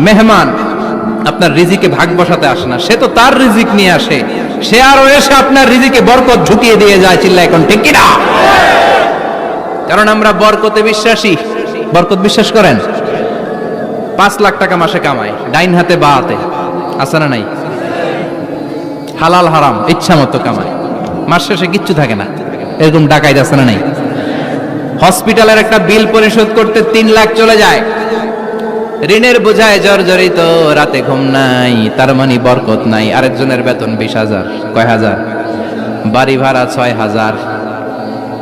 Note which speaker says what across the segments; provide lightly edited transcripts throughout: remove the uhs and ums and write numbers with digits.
Speaker 1: মেহমান আপনার রিজিকে ভাগ বসাতে আসে না, সে তো তার রিজিক নিয়ে আসে, সে আরো এসে আপনার রিজিকে বরকত ঢুকিয়ে দিয়ে যায়। চিল্লা এখন ঠিক কিনা? কারণ আমরা বরকতে বিশ্বাসী। বরকত বিশ্বাস করেন? 5 লাখ টাকা মাসে কামায়, ডাইন হাতে বা হাতে, আছে না নাই? হালাল হারাম ইচ্ছা মতো কামায়, মাস শেষে কিচ্ছু থাকে না, এরকম ডাকাইত আছে না নাই? হসপিটালের একটা বিল পরিশোধ করতে 3 লাখ চলে যায়, ঋণের বোঝায় জর্জরিত, রাতে ঘুম নাই, তার মানে বরকত নাই। আরেকজনের বেতন 20,000, কয় হাজার? বাড়ি ভাড়া 6,000,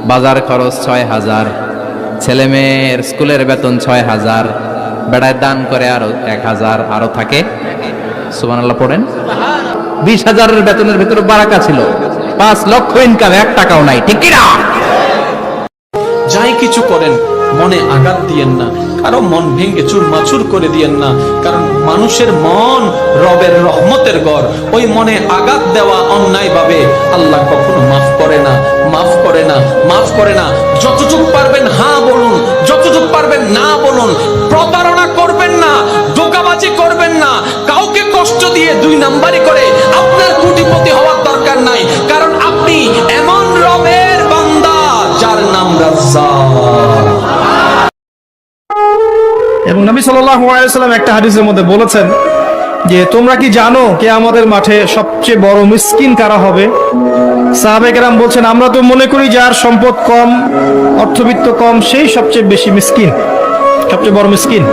Speaker 1: বাজার খরচ 6,000, ছেলে মেয়ের স্কুলের বেতন 6,000, বেড়ায় দান করে আরো 1,000, আরো থাকে। সুবহানাল্লাহ পড়েন। 20,000-এর বেতনের ভিতরে বারাকা ছিল, 5 লক্ষ ইনকাম, 1 টাকাও নাই। ঠিক কিনা?
Speaker 2: যাই কিছু করেন মনে আঘাত দিয়েন না, কারো মন ভেঙে চুরমাচুর করে দিয়েন না, কারণ মানুষের মন রবের রহমতের ঘর। ওই মনে আঘাত দেওয়া অন্যায় ভাবে আল্লাহ কখনো মাফ করে না, মাফ করে না, মাফ করে না। যতটুক পারবেন হ্যাঁ বলুন, যতটুক পারবেন না বলুন। প্রতারণা করবেন না, ধোঁকাবাজি করবেন না, কাউকে কষ্ট দিয়ে 2 নাম্বারি করে আপনার কোটিপতি হওয়ার দরকার নাই, কারণ আপনি এমন রবের বান্দা যার নাম রাজ্জাক।
Speaker 3: এবং নবী সাল্লাল্লাহু আলাইহি ওয়াসাল্লাম একটা হাদিসের মধ্যে বলেছেন যে তোমরা কি জানো কিয়ামতের মাঠে সবচেয়ে বড় মিসকিন কারা হবে? সাহাবায়ে কেরাম বলছেন, আমরা তো মনে করি যার সম্পদ কম, অর্থবিত্ত কম, সেই সবচেয়ে বেশি মিসকিন, সবচেয়ে বড় মিসকিন।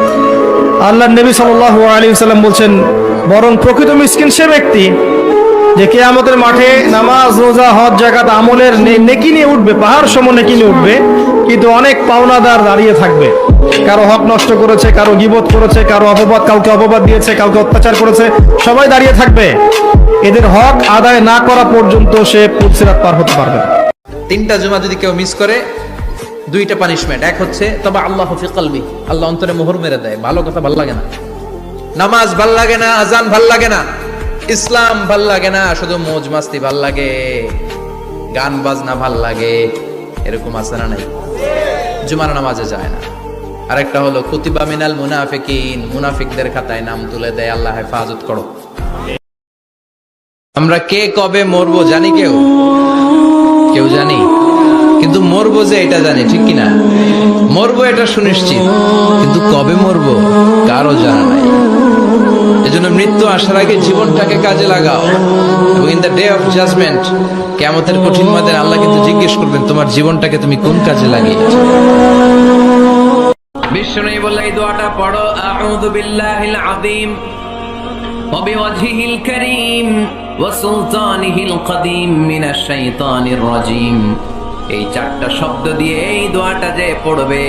Speaker 3: আল্লাহর নবী সাল্লাল্লাহু আলাইহি ওয়াসাল্লাম বলছেন, বরং প্রকৃত মিসকিন সে ব্যক্তি যে কিয়ামতের মাঠে নামাজ, রোজা, হজ, যাকাত আমলের নেকি নিয়ে উঠবে, পাহাড় সম নেকি নিয়ে উঠবে, কিন্তু অনেক পাওনাদার দাঁড়িয়ে থাকবে। কারো হক নষ্ট করেছে, কারো গীবত করেছে, কারো অপবাদ, কাউকে অপবাদ দিয়েছে, কাউকে অত্যাচার করেছে, সবাই দাঁড়িয়ে থাকবে। এদের হক আদায় না করা পর্যন্ত সে পুলসিরাত পার হতে পারবে না।
Speaker 1: 3টা জুমা যদি কেউ মিস করে, 2টা পানিশমেন্ট। এক হচ্ছে তবে আল্লাহ ফি কলবি, আল্লাহ অন্তরে মোহর মেরে দেয়, ভালো কথা ভাল লাগে না, নামাজ ভাল লাগে না, আজান ভাল লাগে না, ইসলাম ভাল লাগে না, শুধু মৌজ মাস্তি ভাল লাগে, গান বাজনা ভাল লাগে, এরকম আছে না নাই? জুমার নামাজে যায় না। আরেকটা হলো কুতিবা মিনাল মুনাফিকিন, মুনাফিকদের খাতায় নাম তুলে দেয়, আল্লাহ হেফাজত করো। আমরা কে কবে মরবো জানি? কেউ জানি? কিন্তু মরবো যে এটা জানি, ঠিক কিনা? মরবো এটা সুনিশ্চিত, কিন্তু কবে মরবো কারো জানা নাই। এজন্য মৃত্যু আসার আগে জীবনটাকে কাজে লাগাও। এবং in the day of judgement, কিয়ামতের কঠিন ময়দানে আল্লাহ কিন্তু জিজ্ঞেস করবেন তোমার জীবনটাকে তুমি কোন কাজে লাগিয়েছো। বিষ্ণু বললে এই দোয়াটা পড়ো, আউযু বিল্লাহিল আযীম ওয়া বিওয়াজহিল কারীম ওয়া সুলতানিহিল কদীম মিনাশ শাইতানির রাজীম। এই 4টা শব্দ দিয়ে এই দোয়াটা যে পড়বে,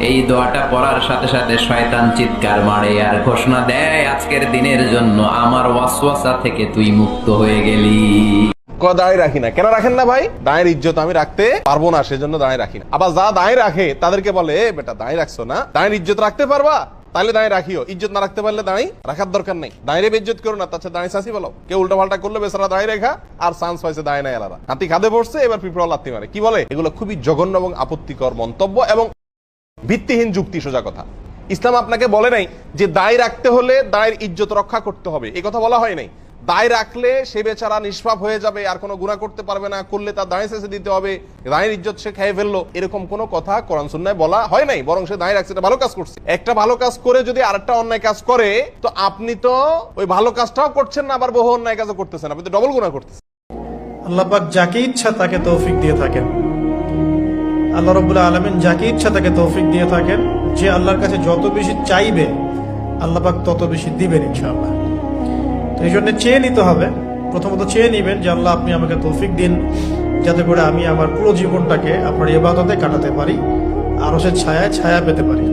Speaker 1: এই দোয়াটা পড়ার সাথে সাথে শয়তান চিৎকার মারে আর ঘোষণা দেয়, আজকের দিনের জন্য আমার ওয়াসওয়াসা থেকে তুই মুক্ত হয়ে গেলি।
Speaker 4: দাঁড়িয়ে রাখি না কেন? রাখেন না ভাই, দাঁড়িয়ে ইজ্জত আমি রাখতে পারবো না, সেজন্য দাঁড়িয়ে রাখি না। আবার যা দাঁড়িয়ে রাখে তাদেরকে বলে, বেটা দাঁড়িয়ে রাখছো না, দাঁড়িয়ে ইজ্জত রাখতে পারবা, তাহলে দাঁড়িয়ে রাখিও। ইজ্জত না রাখতে পারলে দাঁড়িয়ে রাখার দরকার নেই, দাঁড়িয়ে ইজ্জত করো না, তাছাড়া দাঁড়িয়ে চাষি বলো। কেউ উল্টা পাল্টা করলে বেচারা দাঁড়িয়ে রেখা আর চান্স পাইছে দাঁড়িয়ে নাই আলাদা, হাতি খাদে পড়ছে, এবার পিঁপড়া লাত্তি মারে। কি বলে এগুলো? খুবই জঘন্য এবং আপত্তিকর মন্তব্য এবং ভিত্তিহীন যুক্তি। সোজা কথা, ইসলাম আপনাকে বলে নাই যে দায় রাখতে হলে দায়ের ইজ্জত রক্ষা করতে হবে, এই কথা বলা হয় নাই। দায় রাখলে সে বেচারা নিষ্পাপ হয়ে যাবে, আর কোনো গুনাহ করতে পারবে না, করলে তার দায় শেষে দিতে হবে, দায়ের ইজ্জত সে খেয়ে ফেললো, এরকম কোনো কথা কোরআন সুন্নাহয় বলা হয় নাই। বরং সে দায় রাখছে, এটা ভালো কাজ করছে। একটা ভালো কাজ করে যদি আরেকটা অন্যায় কাজ করে, তো আপনি তো ওই ভালো কাজটাও করছেন না, আবার বহু অন্যায় কাজও করতেছেন, আপনি তো ডবল গুনাহ করতেছেন।
Speaker 3: আল্লাহ পাক যাকে ইচ্ছা তাকে তৌফিক দিয়ে থাকেন। আল্লাহ রাব্বুল আলামিন যাকে ইচ্ছা তাকে তৌফিক দিয়ে থাকেন। যে আল্লাহর কাছে যত বেশি চাইবে আল্লাহ পাক তত বেশি দিবেন ইনশাআল্লাহ। তো এই জন্য চেয়ে নিতে হবে, প্রথমত চেয়ে নিবেন যে আল্লাহ আপনি আমাকে তৌফিক দিন যাতে করে আমি আমার পুরো জীবনটাকে আপনার ইবাদতে কাটাতে পারি, আরশের ছায়ায় ছায়া পেতে পারি।